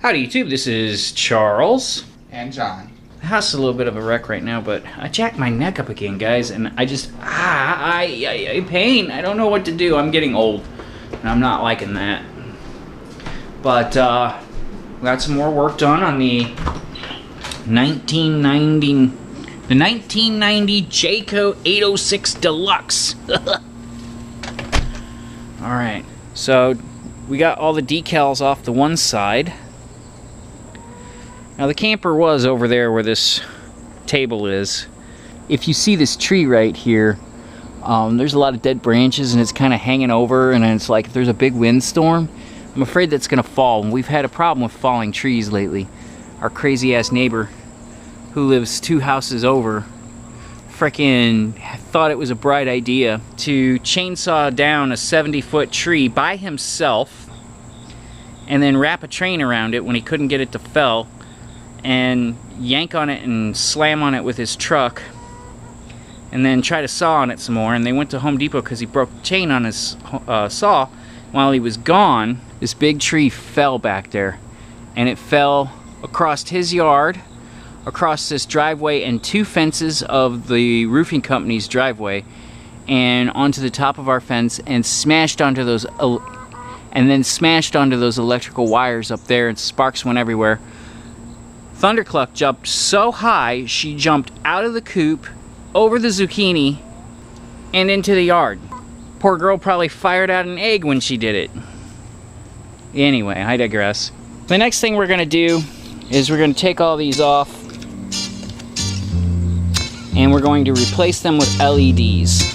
Howdy YouTube, this is Charles. And John. The house is a little bit of a wreck right now, but I jacked my neck up again, guys, and I just, pain. I don't know what to do. I'm getting old, and I'm not liking that. But, we got some more work done on the 1990 Jayco 806 Deluxe. Alright, so we got all the decals off the one side. Now the camper was over there where this table is. If you see this tree right here, there's a lot of dead branches and it's kind of hanging over, and it's like if there's a big windstorm, I'm afraid that's going to fall. And we've had a problem with falling trees lately. Our crazy ass neighbor who lives 2 houses over frickin' thought it was a bright idea to chainsaw down a 70-foot tree by himself and then wrap a train around it when he couldn't get it to fell, and yank on it and slam on it with his truck, and then try to saw on it some more. And they went to Home Depot because he broke the chain on his saw. While he was gone, this big tree fell back there, and it fell across his yard, across this driveway and 2 fences of the roofing company's driveway, and onto the top of our fence, and smashed onto those electrical wires up there, and sparks went everywhere. Thundercluck jumped so high, she jumped out of the coop, over the zucchini, and into the yard. Poor girl probably fired out an egg when she did it. Anyway, I digress. The next thing we're going to do is we're going to take all these off, and we're going to replace them with LEDs.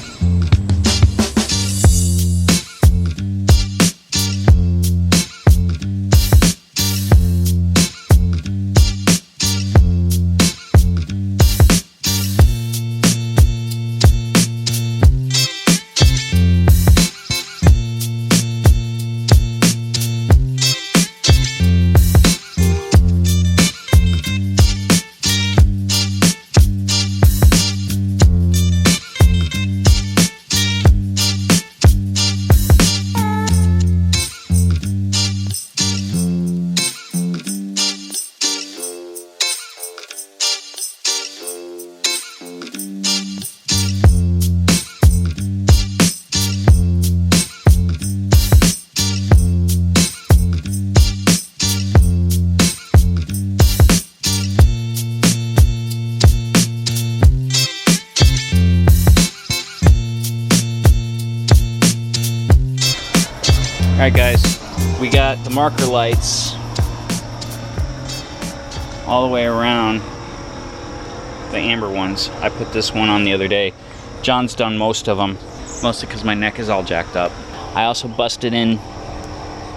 Alright guys, we got the marker lights all the way around, the amber ones. I put this one on the other day. John's done most of them, mostly because my neck is all jacked up. I also busted in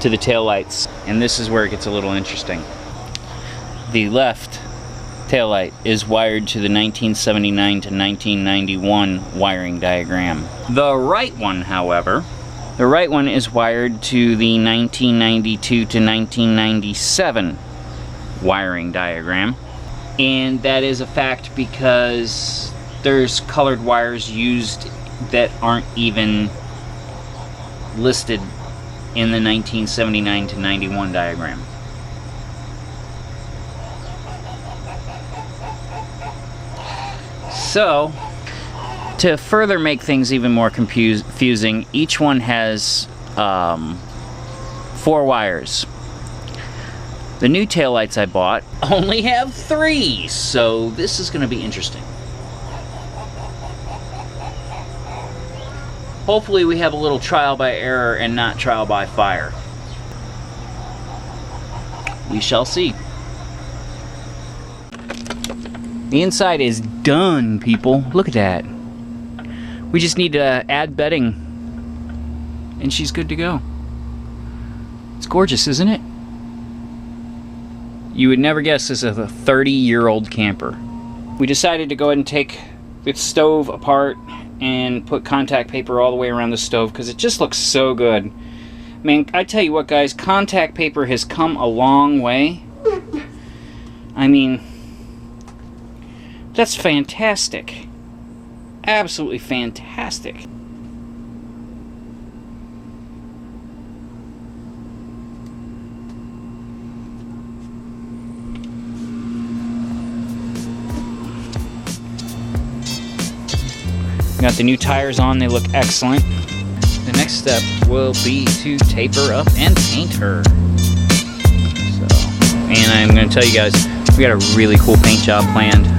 to the tail lights, and this is where it gets a little interesting. The left tail light is wired to the 1979 to 1991 wiring diagram. The right one, however, the right one is wired to the 1992 to 1997 wiring diagram. And that is a fact because there's colored wires used that aren't even listed in the 1979 to 91 diagram. So, to further make things even more confusing, each one has 4 wires. The new taillights I bought only have 3, so this is going to be interesting. Hopefully we have a little trial by error and not trial by fire. We shall see. The inside is done, people. Look at that. We just need to add bedding, and she's good to go. It's gorgeous, isn't it? You would never guess this is a 30-year-old camper. We decided to go ahead and take the stove apart and put contact paper all the way around the stove because it just looks so good. Man, I tell you what, guys, contact paper has come a long way. I mean, that's fantastic. Absolutely fantastic. Got the new tires on, they look excellent. The next step will be to taper up and paint her. So, and I'm gonna tell you guys, we got a really cool paint job planned.